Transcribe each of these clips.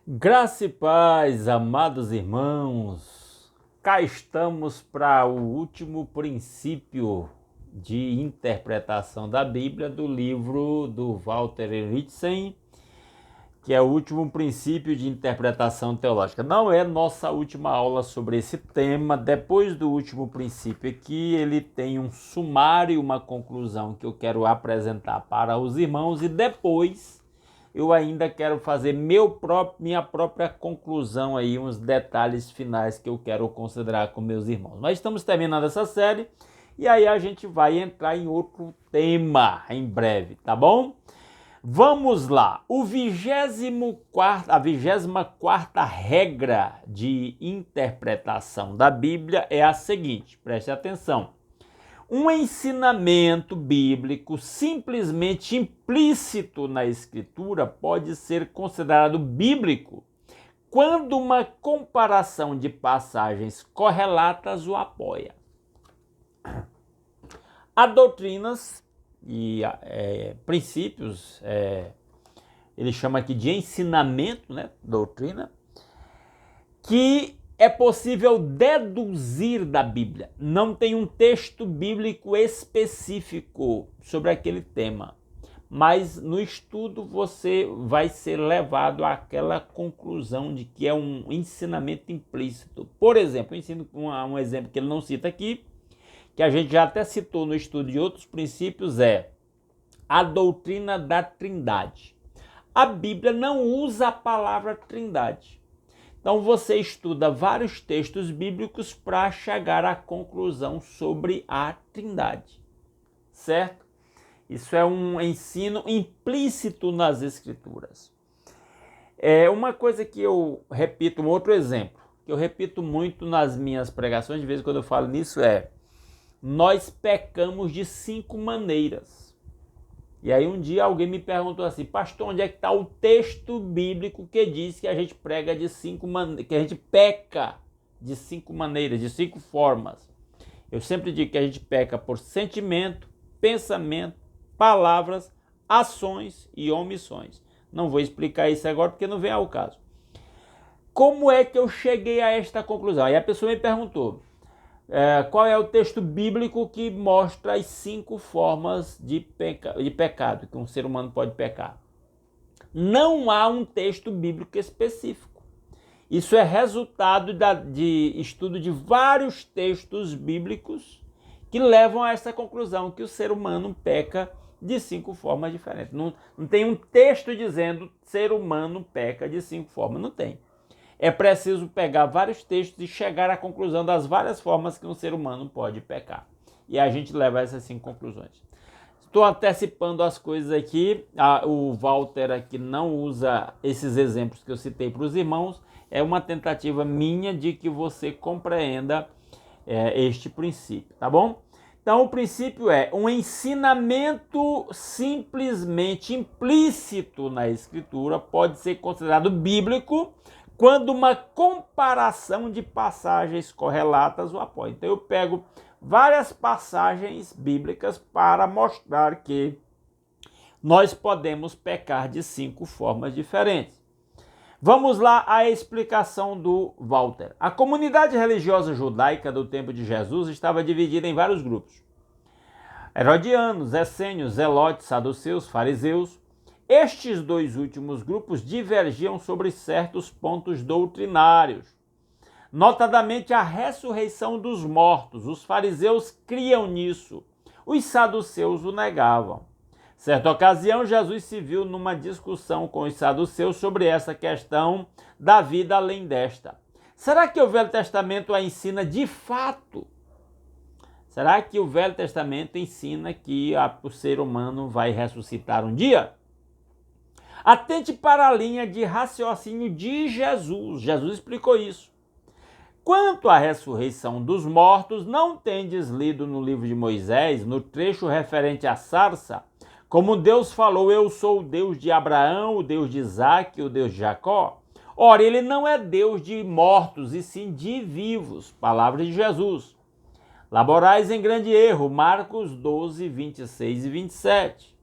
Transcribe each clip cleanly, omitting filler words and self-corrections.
Graça e paz, amados irmãos, cá estamos para o último princípio de interpretação da Bíblia do livro do Walter Henrichsen, que é o último princípio de interpretação teológica. Não é nossa última aula sobre esse tema. Depois do último princípio aqui, ele tem um sumário, uma conclusão que eu quero apresentar para os irmãos e depois eu ainda quero fazer minha própria conclusão aí, uns detalhes finais que eu quero considerar com meus irmãos. Mas estamos terminando essa série e aí a gente vai entrar em outro tema em breve, tá bom? Vamos lá. A 24ª regra de interpretação da Bíblia é a seguinte, preste atenção. Um ensinamento bíblico simplesmente implícito na Escritura pode ser considerado bíblico quando uma comparação de passagens correlatas o apoia. Há doutrinas e princípios, ele chama aqui de ensinamento, né, doutrina, que é possível deduzir da Bíblia. Não tem um texto bíblico específico sobre aquele tema, mas no estudo você vai ser levado àquela conclusão de que é um ensinamento implícito. Por exemplo, eu ensino um exemplo que ele não cita aqui, que a gente já até citou no estudo de outros princípios, é a doutrina da Trindade. A Bíblia não usa a palavra Trindade. Então você estuda vários textos bíblicos para chegar à conclusão sobre a Trindade, certo? Isso é um ensino implícito nas Escrituras. É uma coisa que eu repito, um outro exemplo, que eu repito muito nas minhas pregações, de vez em quando eu falo nisso, nós pecamos de 5 maneiras. E aí um dia alguém me perguntou assim, pastor, onde é que está o texto bíblico que diz que a gente prega de 5 maneiras, que a gente peca de 5 maneiras, de 5 formas? Eu sempre digo que a gente peca por sentimento, pensamento, palavras, ações e omissões. Não vou explicar isso agora porque não vem ao caso. Como é que eu cheguei a esta conclusão? Aí a pessoa me perguntou, qual é o texto bíblico que mostra as 5 formas de pecado que um ser humano pode pecar? Não há um texto bíblico específico. Isso é resultado de estudo de vários textos bíblicos que levam a essa conclusão que o ser humano peca de 5 formas diferentes. Não tem um texto dizendo que o ser humano peca de 5 formas, não tem. É preciso pegar vários textos e chegar à conclusão das várias formas que um ser humano pode pecar. E a gente leva essas 5 conclusões. Estou antecipando as coisas aqui. O Walter aqui não usa esses exemplos que eu citei para os irmãos. É uma tentativa minha de que você compreenda este princípio, tá bom? Então o princípio é um ensinamento simplesmente implícito na Escritura pode ser considerado bíblico quando uma comparação de passagens correlatas o apoia. Então eu pego várias passagens bíblicas para mostrar que nós podemos pecar de 5 formas diferentes. Vamos lá à explicação do Walter. A comunidade religiosa judaica do tempo de Jesus estava dividida em vários grupos. Herodianos, essênios, zelotes, saduceus, fariseus. Estes 2 últimos grupos divergiam sobre certos pontos doutrinários, notadamente a ressurreição dos mortos. Os fariseus criam nisso, os saduceus o negavam. Certa ocasião, Jesus se viu numa discussão com os saduceus sobre essa questão da vida além desta. Será que o Velho Testamento a ensina de fato? Será que o Velho Testamento ensina que o ser humano vai ressuscitar um dia? Atente para a linha de raciocínio de Jesus. Jesus explicou isso. Quanto à ressurreição dos mortos, não tendes lido no livro de Moisés, no trecho referente à sarça, como Deus falou, eu sou o Deus de Abraão, o Deus de Isaque, o Deus de Jacó? Ora, ele não é Deus de mortos, e sim de vivos. Palavra de Jesus. Laborais em grande erro. Marcos 12, 26 e 27.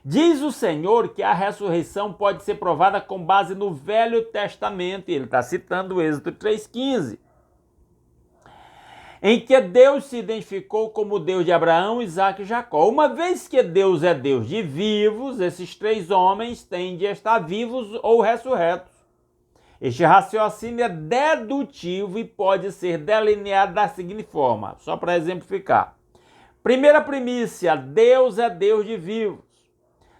Diz o Senhor que a ressurreição pode ser provada com base no Velho Testamento, e ele está citando o Êxodo 3,15, em que Deus se identificou como Deus de Abraão, Isaque e Jacó. Uma vez que Deus é Deus de vivos, esses três homens têm de estar vivos ou ressurretos. Este raciocínio é dedutivo e pode ser delineado da seguinte forma, só para exemplificar. Primeira premissa, Deus é Deus de vivos.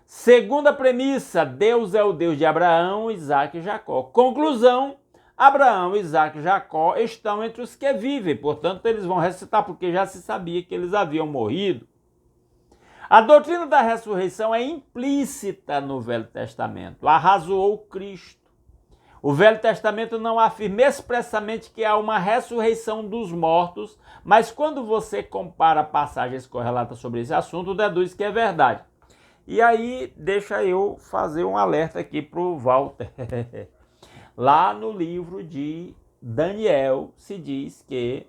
Segunda premissa, Deus é o Deus de Abraão, Isaque e Jacó. Conclusão, Abraão, Isaque e Jacó estão entre os que vivem, portanto eles vão ressuscitar porque já se sabia que eles haviam morrido. A doutrina da ressurreição é implícita no Velho Testamento, arrazoou Cristo. O Velho Testamento não afirma expressamente que há uma ressurreição dos mortos, mas quando você compara passagens correlatas sobre esse assunto, deduz que é verdade. E aí, deixa eu fazer um alerta aqui para o Walter. Lá no livro de Daniel se diz que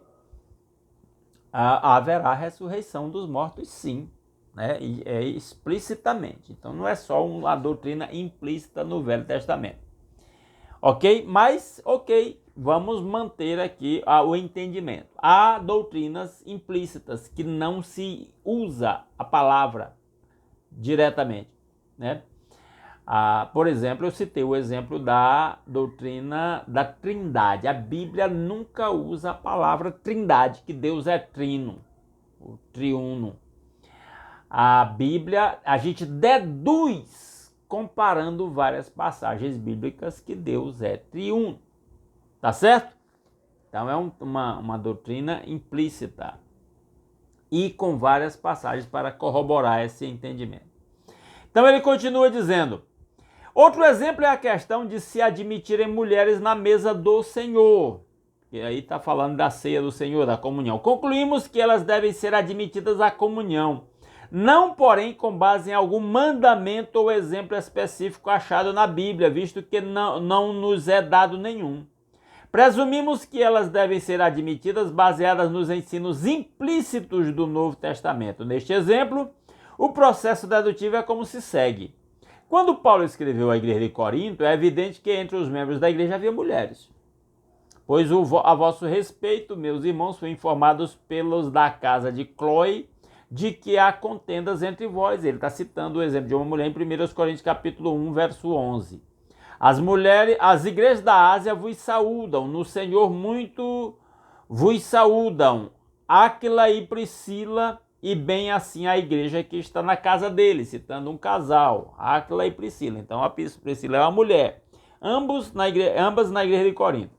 haverá ressurreição dos mortos, sim, né? E é explicitamente. Então não é só uma doutrina implícita no Velho Testamento. Ok? Mas, ok, vamos manter aqui o entendimento. Há doutrinas implícitas que não se usa a palavra diretamente, né? Por exemplo, eu citei o exemplo da doutrina da Trindade. A Bíblia nunca usa a palavra Trindade, que Deus é trino, o triuno. A Bíblia, a gente deduz, comparando várias passagens bíblicas, que Deus é triuno. Tá certo? Então é uma doutrina implícita e com várias passagens para corroborar esse entendimento. Então ele continua dizendo: outro exemplo é a questão de se admitirem mulheres na mesa do Senhor. E aí está falando da ceia do Senhor, da comunhão. Concluímos que elas devem ser admitidas à comunhão, não, porém, com base em algum mandamento ou exemplo específico achado na Bíblia, visto que não nos é dado nenhum. Presumimos que elas devem ser admitidas baseadas nos ensinos implícitos do Novo Testamento. Neste exemplo, o processo dedutivo é como se segue. Quando Paulo escreveu à igreja de Corinto, é evidente que entre os membros da igreja havia mulheres. Pois a vosso respeito, meus irmãos, fui informados pelos da casa de Cloe de que há contendas entre vós. Ele está citando o exemplo de uma mulher em 1 Coríntios capítulo 1, verso 11. As igrejas da Ásia vos saúdam, no Senhor muito vos saúdam, Áquila e Priscila, e bem assim a igreja que está na casa dele, citando um casal, Áquila e Priscila. Então a Priscila é uma mulher, ambas na igreja de Corinto.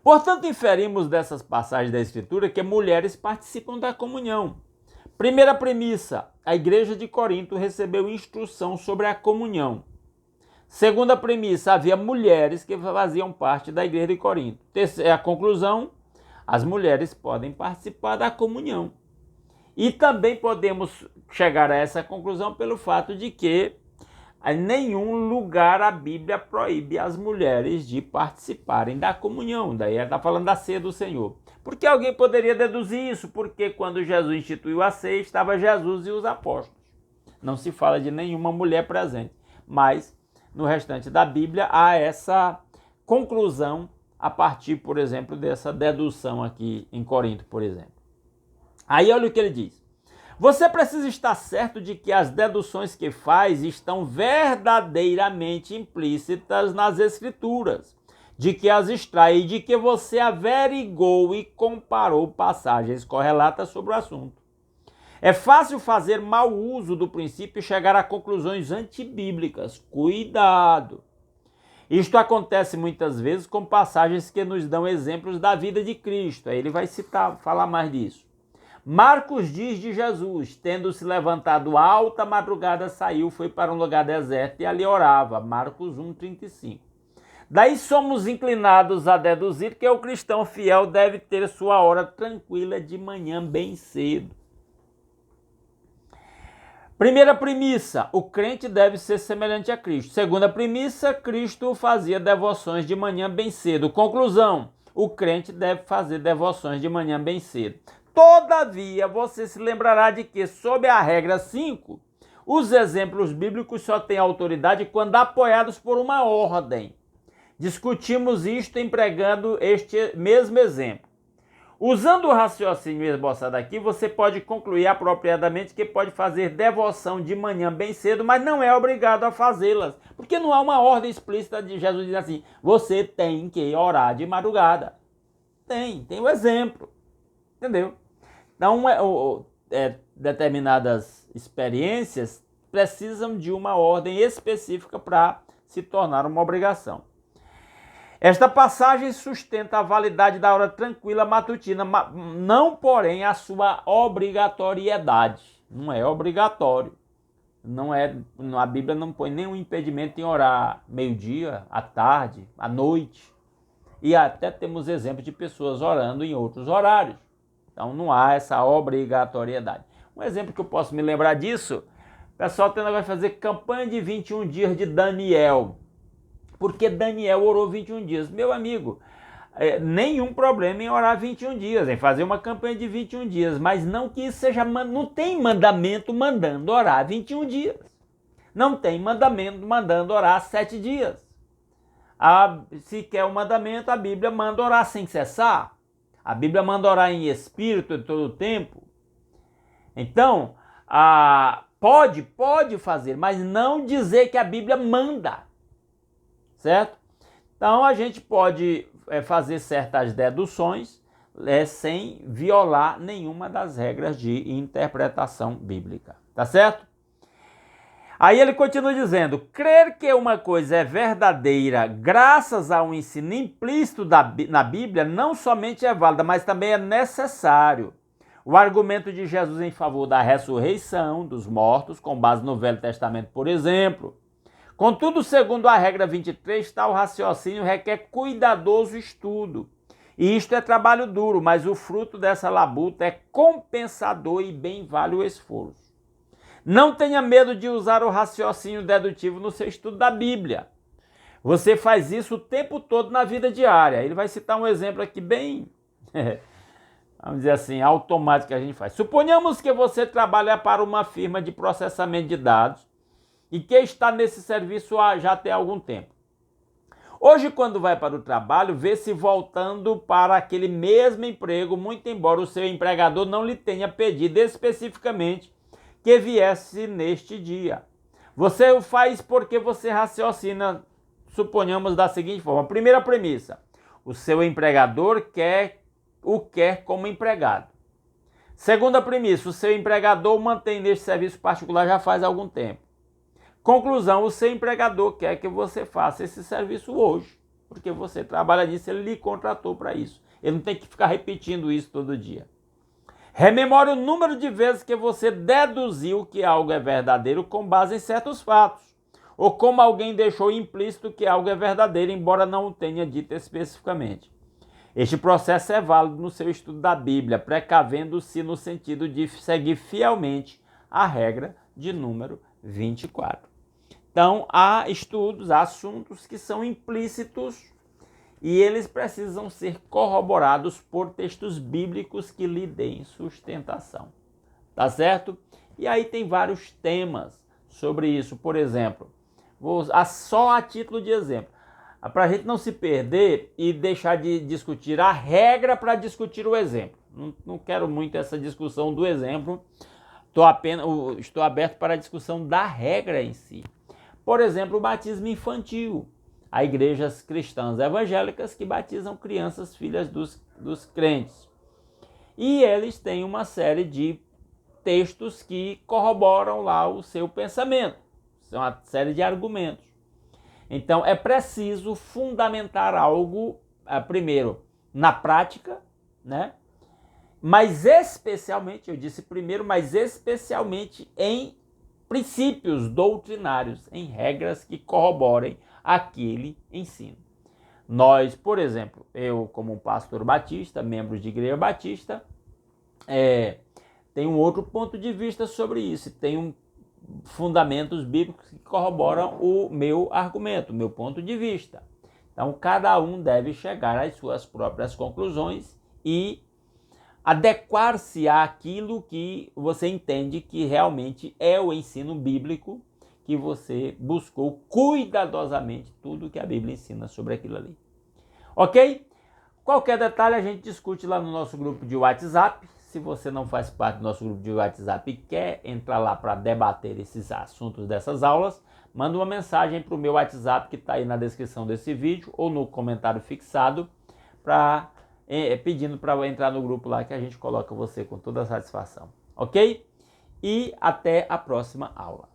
Portanto, inferimos dessas passagens da Escritura que mulheres participam da comunhão. Primeira premissa, a igreja de Corinto recebeu instrução sobre a comunhão. Segunda premissa, havia mulheres que faziam parte da igreja de Corinto. Terceira conclusão, as mulheres podem participar da comunhão. E também podemos chegar a essa conclusão pelo fato de que em nenhum lugar a Bíblia proíbe as mulheres de participarem da comunhão. Daí ela está falando da ceia do Senhor. Porque alguém poderia deduzir isso, porque quando Jesus instituiu a ceia, estava Jesus e os apóstolos. Não se fala de nenhuma mulher presente. Mas no restante da Bíblia há essa conclusão a partir, por exemplo, dessa dedução aqui em Corinto, por exemplo. Aí olha o que ele diz. Você precisa estar certo de que as deduções que faz estão verdadeiramente implícitas nas Escrituras, de que as extrai e de que você averigou e comparou passagens correlatas sobre o assunto. É fácil fazer mau uso do princípio e chegar a conclusões antibíblicas. Cuidado! Isto acontece muitas vezes com passagens que nos dão exemplos da vida de Cristo. Aí ele vai falar mais disso. Marcos diz de Jesus, tendo se levantado alta madrugada, saiu, foi para um lugar deserto e ali orava. Marcos 1,35. Daí somos inclinados a deduzir que o cristão fiel deve ter sua hora tranquila de manhã bem cedo. Primeira premissa, o crente deve ser semelhante a Cristo. Segunda premissa, Cristo fazia devoções de manhã bem cedo. Conclusão, o crente deve fazer devoções de manhã bem cedo. Todavia, você se lembrará de que, sob a regra 5, Os exemplos bíblicos só têm autoridade quando apoiados por uma ordem. Discutimos isto empregando este mesmo exemplo. Usando o raciocínio esboçado aqui, você pode concluir apropriadamente que pode fazer devoção de manhã bem cedo, mas não é obrigado a fazê-las, porque não há uma ordem explícita de Jesus dizer assim, você tem que orar de madrugada. Tem o exemplo, entendeu? Então, determinadas experiências precisam de uma ordem específica para se tornar uma obrigação. Esta passagem sustenta a validade da hora tranquila matutina, não, porém, a sua obrigatoriedade. Não é obrigatório. A Bíblia não põe nenhum impedimento em orar meio-dia, à tarde, à noite. E até temos exemplos de pessoas orando em outros horários. Então não há essa obrigatoriedade. Um exemplo que eu posso me lembrar disso, o pessoal tem negócio de fazer campanha de 21 dias de Daniel. Porque Daniel orou 21 dias. Meu amigo, nenhum problema em orar 21 dias, em fazer uma campanha de 21 dias, mas não que isso seja, não tem mandamento mandando orar 21 dias. Não tem mandamento mandando orar 7 dias. Se quer um mandamento, a Bíblia manda orar sem cessar. A Bíblia manda orar em espírito em todo o tempo. Então, pode fazer, mas não dizer que a Bíblia manda. Certo? Então a gente pode fazer certas deduções sem violar nenhuma das regras de interpretação bíblica. Tá certo? Aí ele continua dizendo, crer que uma coisa é verdadeira graças a um ensino implícito na Bíblia não somente é válida, mas também é necessário. O argumento de Jesus em favor da ressurreição dos mortos, com base no Velho Testamento, por exemplo. Contudo, segundo a regra 23, tal raciocínio requer cuidadoso estudo. E isto é trabalho duro, mas o fruto dessa labuta é compensador e bem vale o esforço. Não tenha medo de usar o raciocínio dedutivo no seu estudo da Bíblia. Você faz isso o tempo todo na vida diária. Ele vai citar um exemplo aqui bem, vamos dizer assim, automático que a gente faz. Suponhamos que você trabalha para uma firma de processamento de dados e que está nesse serviço já tem algum tempo. Hoje, quando vai para o trabalho, vê-se voltando para aquele mesmo emprego, muito embora o seu empregador não lhe tenha pedido especificamente que viesse neste dia. Você o faz porque você raciocina, suponhamos da seguinte forma. Primeira premissa, o seu empregador o quer como empregado. Segunda premissa, o seu empregador o mantém neste serviço particular já faz algum tempo. Conclusão, o seu empregador quer que você faça esse serviço hoje, porque você trabalha nisso, ele lhe contratou para isso. Ele não tem que ficar repetindo isso todo dia. Rememore o número de vezes que você deduziu que algo é verdadeiro com base em certos fatos, ou como alguém deixou implícito que algo é verdadeiro, embora não o tenha dito especificamente. Este processo é válido no seu estudo da Bíblia, precavendo-se no sentido de seguir fielmente a regra de número 24. Então, há estudos, há assuntos que são implícitos e eles precisam ser corroborados por textos bíblicos que lhe deem sustentação. Tá certo? E aí tem vários temas sobre isso. Por exemplo, só a título de exemplo, para a gente não se perder e deixar de discutir a regra para discutir o exemplo. Não quero muito essa discussão do exemplo, estou aberto para a discussão da regra em si. Por exemplo, o batismo infantil. Há igrejas cristãs evangélicas que batizam crianças filhas dos crentes. E eles têm uma série de textos que corroboram lá o seu pensamento. São uma série de argumentos. Então, é preciso fundamentar algo, primeiro, na prática, né? Mas especialmente, eu disse primeiro, mas especialmente em princípios doutrinários, em regras que corroborem aquele ensino. Nós, por exemplo, eu como um pastor batista, membro de igreja batista, tenho um outro ponto de vista sobre isso, tenho fundamentos bíblicos que corroboram o meu argumento, o meu ponto de vista. Então, cada um deve chegar às suas próprias conclusões e adequar-se àquilo que você entende que realmente é o ensino bíblico, que você buscou cuidadosamente tudo que a Bíblia ensina sobre aquilo ali. Ok? Qualquer detalhe a gente discute lá no nosso grupo de WhatsApp. Se você não faz parte do nosso grupo de WhatsApp e quer entrar lá para debater esses assuntos dessas aulas, manda uma mensagem para o meu WhatsApp que está aí na descrição desse vídeo ou no comentário fixado, pedindo para entrar no grupo lá que a gente coloca você com toda a satisfação. Ok? E até a próxima aula.